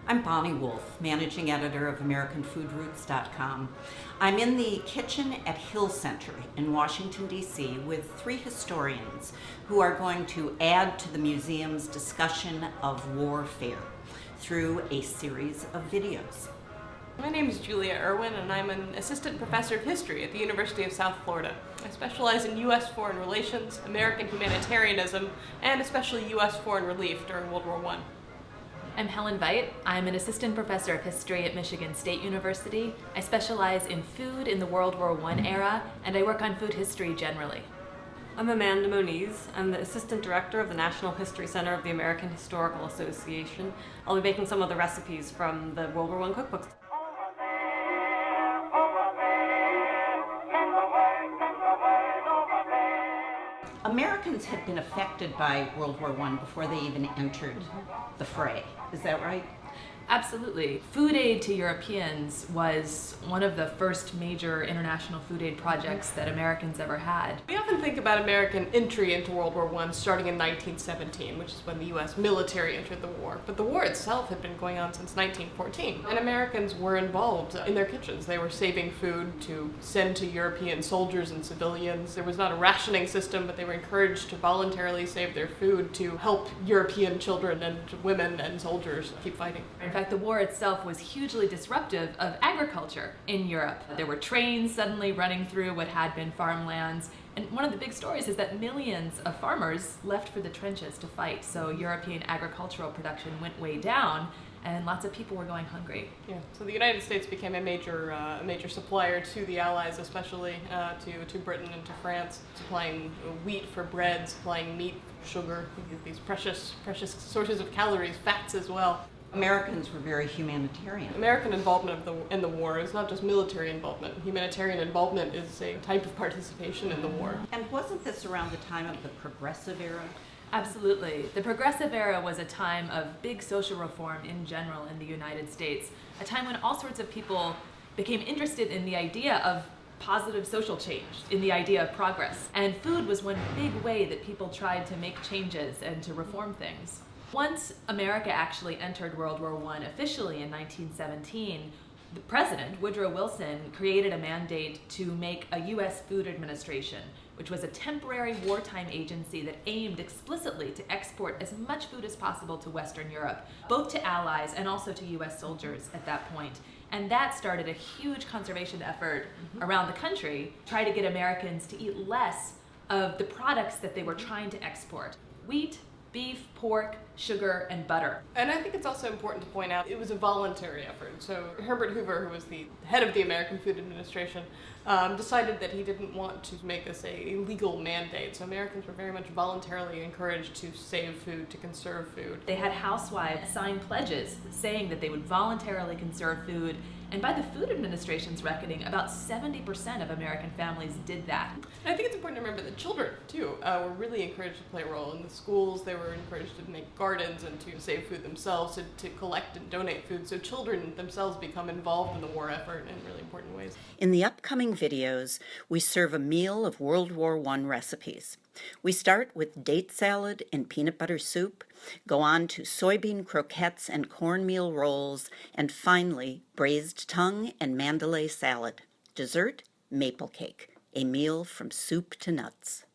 I'm Bonnie Wolf, managing editor of AmericanFoodRoots.com. I'm in the kitchen at Hill Center in Washington, D.C. with three historians who are going to add to the museum's discussion of warfare through a series of videos. My name is Julia Irwin, and I'm an assistant professor of history at the University of South Florida. I specialize in U.S. foreign relations, American humanitarianism, and especially U.S. foreign relief during World War I. I'm Helen Veit. I'm an assistant professor of history at Michigan State University. I specialize in food in the World War I era, and I work on food history generally. I'm Amanda Moniz. I'm the assistant director of the National History Center of the American Historical Association. I'll be making some of the recipes from the World War I cookbooks. Americans had been affected by World War I before they even entered the fray. Is that right? Absolutely. Food aid to Europeans was one of the first major international food aid projects that Americans ever had. We often think about American entry into World War I starting in 1917, which is when the U.S. military entered the war. But the war itself had been going on since 1914, and Americans were involved in their kitchens. They were saving food to send to European soldiers and civilians. There was not a rationing system, but they were encouraged to voluntarily save their food to help European children and women and soldiers keep fighting. In fact, the war itself was hugely disruptive of agriculture in Europe. There were trains suddenly running through what had been farmlands, and one of the big stories is that millions of farmers left for the trenches to fight, so European agricultural production went way down, and lots of people were going hungry. Yeah, so the United States became a major supplier to the Allies, especially to Britain and to France, supplying wheat for bread, supplying meat, sugar, these precious sources of calories, fats as well. Americans were very humanitarian. American involvement in the war is not just military involvement. Humanitarian involvement is a type of participation in the war. And wasn't this around the time of the Progressive Era? Absolutely. The Progressive Era was a time of big social reform in general in the United States, a time when all sorts of people became interested in the idea of positive social change, in the idea of progress. And food was one big way that people tried to make changes and to reform things. Once America actually entered World War I officially in 1917, the president, Woodrow Wilson, created a mandate to make a U.S. Food Administration, which was a temporary wartime agency that aimed explicitly to export as much food as possible to Western Europe, both to allies and also to U.S. soldiers at that point. And that started a huge conservation effort around the country to try to get Americans to eat less of the products that they were trying to export: wheat, beef, pork, sugar, and butter. And I think it's also important to point out it was a voluntary effort. So Herbert Hoover, who was the head of the American Food Administration, decided that he didn't want to make this a legal mandate. So Americans were very much voluntarily encouraged to save food, to conserve food. They had housewives sign pledges saying that they would voluntarily conserve food, and by the Food Administration's reckoning, about 70% of American families did that. And I think it's important to remember that children, too, were really encouraged to play a role. In the schools, they were encouraged to make gardens and to save food themselves, to collect and donate food. So children themselves become involved in the war effort in really important ways. In the upcoming videos, we serve a meal of World War I recipes. We start with date salad and peanut butter soup, go on to soybean croquettes and cornmeal rolls, and finally, braised tongue and mandalay salad. Dessert, maple cake, a meal from soup to nuts.